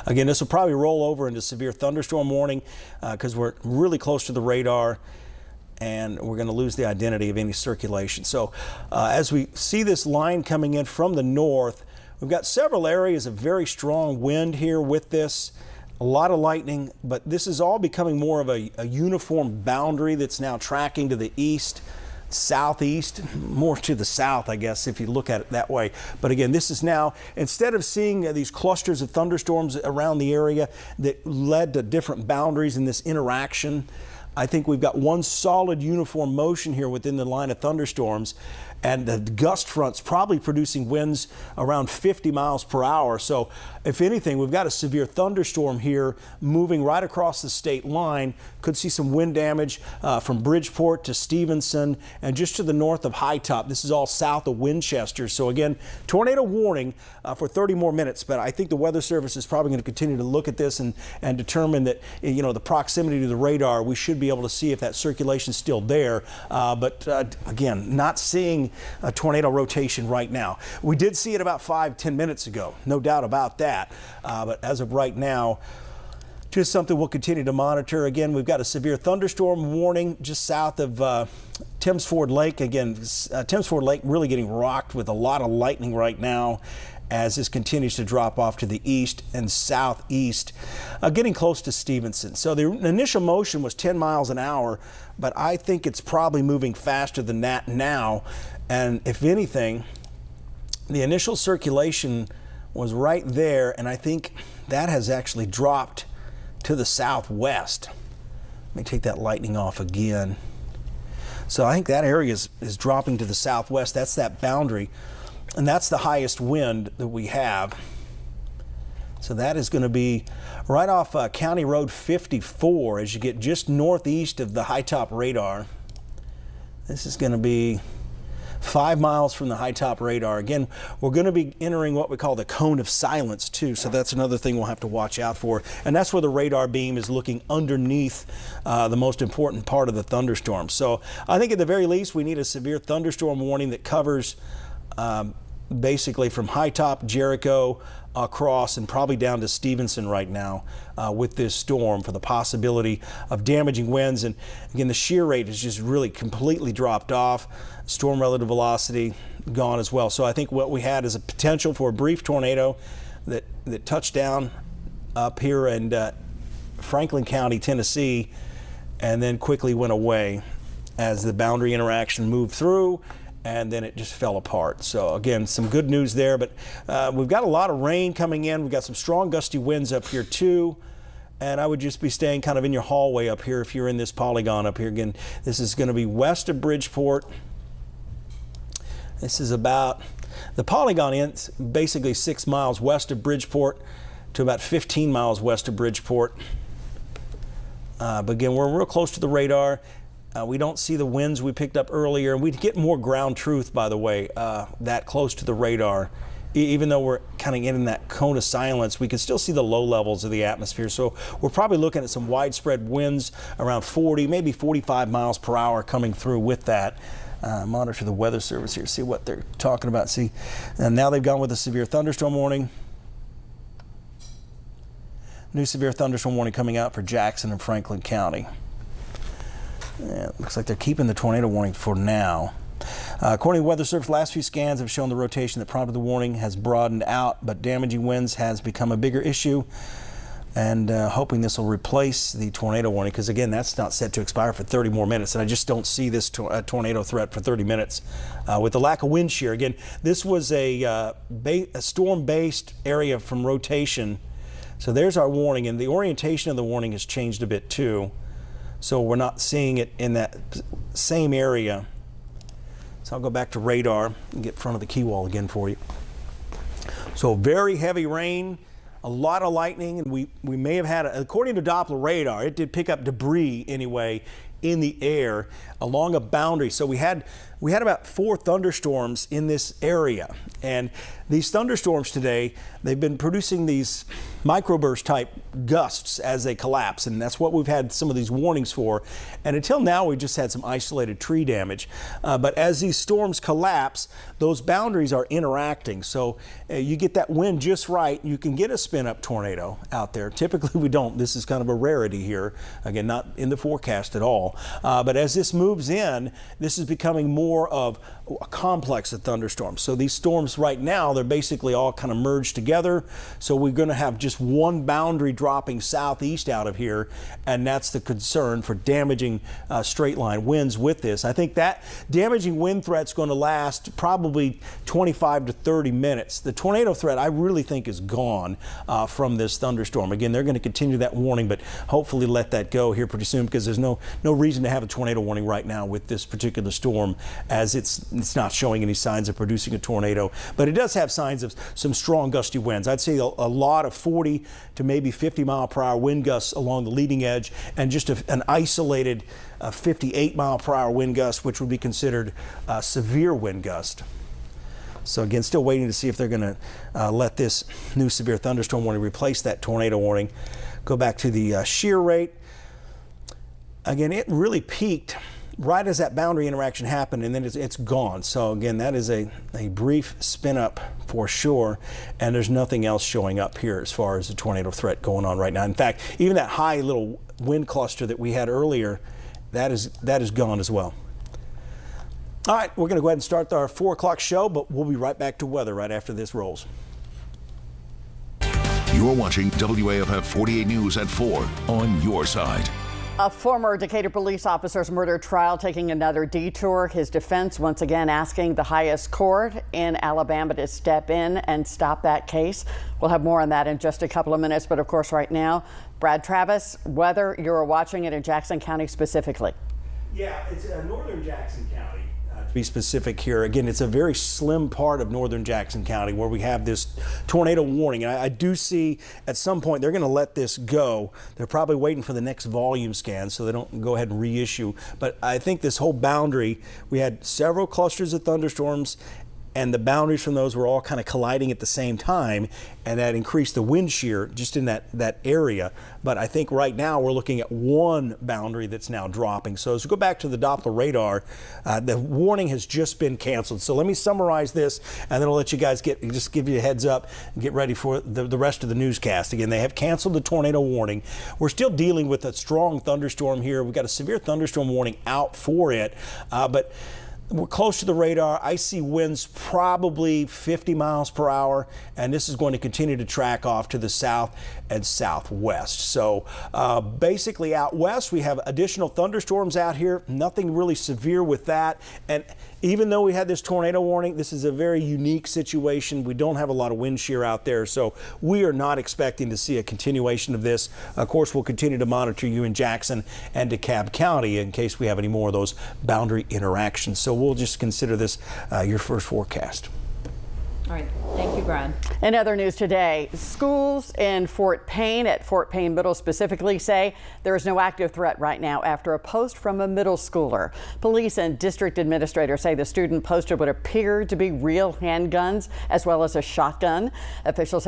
Again, this will probably roll over into severe thunderstorm warning because we're really close to the radar, and we're going to lose the identity of any circulation. So as we see this line coming in from the north, we've got several areas of very strong wind here with this. A lot of lightning, but this is all becoming more of a uniform boundary that's now tracking to the east, southeast, more to the south, I guess, if you look at it that way. But again, this is now, instead of seeing these clusters of thunderstorms around the area that led to different boundaries in this interaction, I think we've got one solid uniform motion here within the line of thunderstorms, and the gust front's probably producing winds around 50 miles per hour. So if anything, we've got a severe thunderstorm here moving right across the state line. Could see some wind damage from Bridgeport to Stevenson and just to the north of High Top. This is all south of Winchester. So again, tornado warning for 30 more minutes, but I think the Weather Service is probably going to continue to look at this and determine that, you know, the proximity to the radar, we should be able to see if that circulation is still there. But again, not seeing a tornado rotation right now. We did see it about 5-10 minutes ago, no doubt about that. But as of right now, just something we'll continue to monitor. Again, we've got a severe thunderstorm warning just south of Thames Ford Lake. Again, Thames Ford Lake really getting rocked with a lot of lightning right now as this continues to drop off to the east and southeast, getting close to Stevenson. So the initial motion was 10 miles an hour, but I think it's probably moving faster than that now. And if anything, the initial circulation was right there, and I think that has actually dropped to the southwest. Let me take that lightning off again. So I think that area is dropping to the southwest. That's that boundary, and that's the highest wind that we have. So that is going to be right off County Road 54 as you get just northeast of the High Top radar. This is going to be 5 miles from the High Top radar. Again, we're going to be entering what we call the cone of silence too, so that's another thing we'll have to watch out for. And that's where the radar beam is looking underneath the most important part of the thunderstorm. So I think at the very least we need a severe thunderstorm warning that covers basically from High Top, Jericho, across and probably down to Stevenson right now with this storm for the possibility of damaging winds. And again, the shear rate has just really completely dropped off. Storm relative velocity gone as well. So I think what we had is a potential for a brief tornado that touched down up here in Franklin County, Tennessee, and then quickly went away as the boundary interaction moved through, and then it just fell apart. So again, some good news there, but we've got a lot of rain coming in. We've got some strong gusty winds up here too, and I would just be staying kind of in your hallway up here if you're in this polygon up here. Again, this is going to be west of Bridgeport. This is about, the polygon ends basically 6 miles west of Bridgeport to about 15 miles west of Bridgeport. But again, we're real close to the radar. We don't see the winds we picked up earlier, and we get more ground truth, by the way, that close to the radar. Even though we're kind of in that cone of silence, we can still see the low levels of the atmosphere. So we're probably looking at some widespread winds around 40, maybe 45 miles per hour coming through with that. Monitor the Weather Service here, see what they're talking about. See, and now they've gone with a severe thunderstorm warning. New severe thunderstorm warning coming out for Jackson and Franklin County. Yeah, it looks like they're keeping the tornado warning for now. According to Weather Service, last few scans have shown the rotation that prompted the warning has broadened out, but damaging winds has become a bigger issue. And hoping this will replace the tornado warning, because again, that's not set to expire for 30 more minutes, and I just don't see this tornado threat for 30 minutes with the lack of wind shear. Again, this was a storm-based area from rotation, so there's our warning, and the orientation of the warning has changed a bit too, so we're not seeing it in that same area. So I'll go back to radar and get in front of the key wall again for you. So very heavy rain, a lot of lightning, and we may have had, according to Doppler radar, it did pick up debris anyway in the air along a boundary. So we had about 4 thunderstorms in this area, and these thunderstorms today, they've been producing these microburst type gusts as they collapse, and that's what we've had some of these warnings for. And until now, we just had some isolated tree damage. But as these storms collapse, those boundaries are interacting. So you get that wind just right, you can get a spin-up tornado out there. Typically, we don't. This is kind of a rarity here. Again, not in the forecast at all. But as this moves in, this is becoming more of a complex of thunderstorms. So these storms right now, they're basically all kind of merged together. So we're going to have just one boundary dropping southeast out of here, and that's the concern for damaging straight line winds with this. I think that damaging wind threat's going to last probably 25 to 30 minutes. The tornado threat, I really think, is gone from this thunderstorm. Again, they're going to continue that warning, but hopefully let that go here pretty soon, because there's no reason to have a tornado warning right now with this particular storm, as it's not showing any signs of producing a tornado. But it does have signs of some strong gusty winds. I'd say a lot of 40 to maybe 50 mile per hour wind gusts along the leading edge, and just an isolated 58 mile per hour wind gust, which would be considered a severe wind gust. So again, still waiting to see if they're going to let this new severe thunderstorm warning replace that tornado warning. Go back to the shear rate. Again, it really peaked right as that boundary interaction happened, and then it's gone. So again, that is a brief spin up for sure, and there's nothing else showing up here as far as the tornado threat going on right now. In fact, even that high little wind cluster that we had earlier, that is gone as well. All right, we're going to go ahead and start our 4 o'clock show, but we'll be right back to weather right after this rolls. You're watching WAFF 48 News at 4 on your side. A former Decatur police officer's murder trial taking another detour. His defense once again asking the highest court in Alabama to step in and stop that case. We'll have more on that in just a couple of minutes. But of course, right now, Brad Travis, weather, you're watching it in Jackson County specifically. Yeah, it's northern Jackson County. To be specific here, again, it's a very slim part of northern Jackson County where we have this tornado warning. And I do see at some point they're going to let this go. They're probably waiting for the next volume scan so they don't go ahead and reissue. But I think this whole boundary, we had several clusters of thunderstorms, and the boundaries from those were all kind of colliding at the same time, and that increased the wind shear just in that area. But I think right now we're looking at one boundary that's now dropping. So as we go back to the Doppler radar, the warning has just been canceled. So let me summarize this, and then I'll let you guys just give you a heads up and get ready for the rest of the newscast. Again, they have canceled the tornado warning. We're still dealing with a strong thunderstorm here. We've got a severe thunderstorm warning out for it, but we're close to the radar. I see winds probably 50 miles per hour, and this is going to continue to track off to the south and southwest. So basically out west, we have additional thunderstorms out here. Nothing really severe with that. And even though we had this tornado warning, this is a very unique situation. We don't have a lot of wind shear out there, so we are not expecting to see a continuation of this. Of course, we'll continue to monitor you in Jackson and DeKalb County in case we have any more of those boundary interactions. So we'll just consider this your first forecast. All right. Thank you, Brad. In other news today, schools in Fort Payne, at Fort Payne Middle specifically, say there is no active threat right now after a post from a middle schooler. Police and district administrators say the student posted what appeared to be real handguns as well as a shotgun. Officials say